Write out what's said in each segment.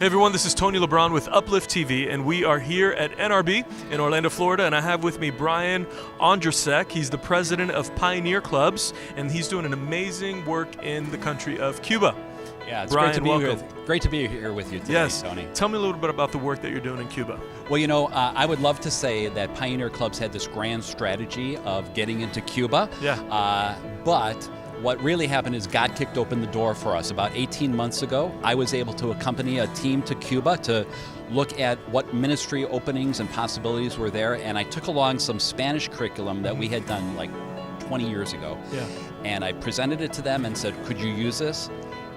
Hey everyone, this is Tony LeBron with Upliftv, and we are here at NRB in Orlando, Florida, and I have with me Brian Ondracek. He's the president of Pioneer Clubs, and he's doing an amazing work in the country of Cuba. Yeah, it's Brian, great to be here with you today, yes. Tony. Tell me a little bit about the work that you're doing in Cuba. Well, you know, I would love to say that Pioneer Clubs had this grand strategy of getting into Cuba. Yeah. But what really happened is God kicked open the door for us. About 18 months ago, I was able to accompany a team to Cuba to look at what ministry openings and possibilities were there, and I took along some Spanish curriculum that we had done like 20 years ago. Yeah. And I presented it to them and said, could you use this?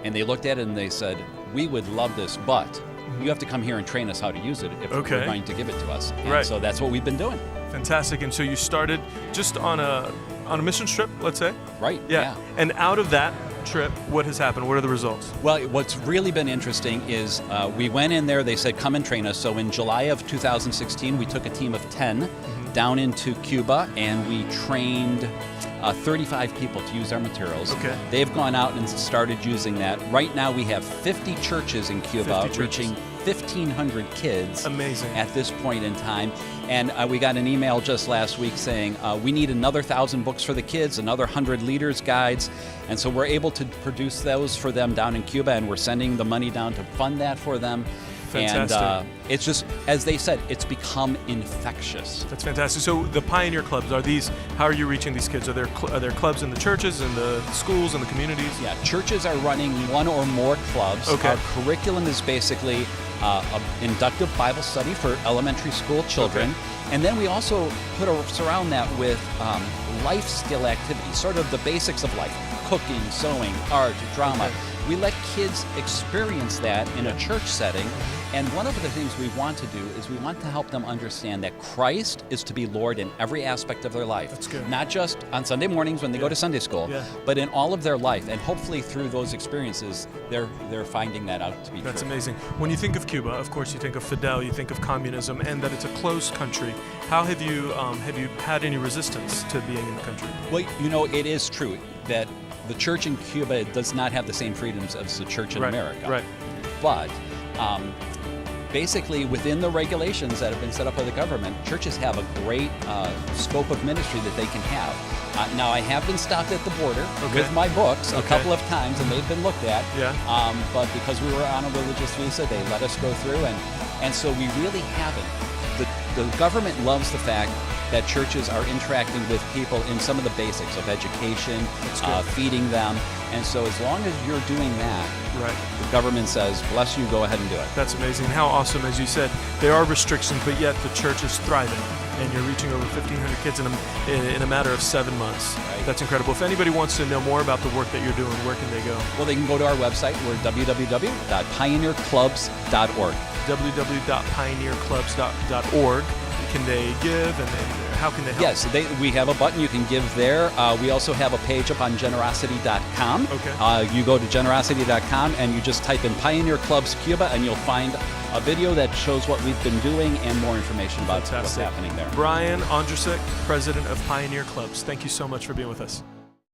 And they looked at it and they said, we would love this, but you have to come here and train us how to use it if we're going to give it to us. And right. So that's what we've been doing. Fantastic. And so you started just on a mission trip, let's say? Right. Yeah. And out of that trip, what has happened? What are the results? Well, what's really been interesting is we went in there, they said, come and train us. So in July of 2016, we took a team of 10 down into Cuba, and we trained 35 people to use our materials. Okay. They've gone out and started using that. Right now we have 50 churches in Cuba, reaching 1,500 kids. Amazing. At this point in time. And we got an email just last week saying we need another 1,000 books for the kids, another 100 leaders guides. And so we're able to produce those for them down in Cuba, and we're sending the money down to fund that for them. Fantastic. And it's just, as they said, it's become infectious. That's fantastic. So the Pioneer Clubs, how are you reaching these kids? Are there clubs in the churches, in the schools, in the communities? Yeah, churches are running one or more clubs. Okay. Our curriculum is basically an inductive Bible study for elementary school children. Okay. And then we also surround that with life skill activities, sort of the basics of life: cooking, sewing, art, drama. Okay. We let kids experience that in a church setting. And one of the things we want to do is we want to help them understand that Christ is to be Lord in every aspect of their life. That's good. Not just on Sunday mornings when they go to Sunday school, but in all of their life. And hopefully through those experiences, they're finding that out to be true. That's amazing. When you think of Cuba, of course, you think of Fidel, you think of communism, and that it's a closed country. How have you had any resistance to being in the country? Well, you know, it is true that the church in Cuba does not have the same freedoms as the church in America. Right. But basically, within the regulations that have been set up by the government, churches have a great scope of ministry that they can have. Now, I have been stopped at the border with my books a couple of times, and they've been looked at. Yeah. But because we were on a religious visa, they let us go through, and so we really haven't. The government loves the fact that churches are interacting with people in some of the basics of education, feeding them. And so as long as you're doing that, the government says, bless you, go ahead and do it. That's amazing. How awesome, as you said, there are restrictions, but yet the church is thriving. And you're reaching over 1,500 kids in a matter of 7 months. Right. That's incredible. If anybody wants to know more about the work that you're doing, where can they go? Well, they can go to our website. We're www.pioneerclubs.org. www.pioneerclubs.org. Can they give, and how can they help? Yes, we have a button you can give there. We also have a page up on generosity.com. Okay. You go to generosity.com and you just type in Pioneer Clubs Cuba, and you'll find a video that shows what we've been doing and more information about what's happening there. Brian Ondracek, president of Pioneer Clubs. Thank you so much for being with us.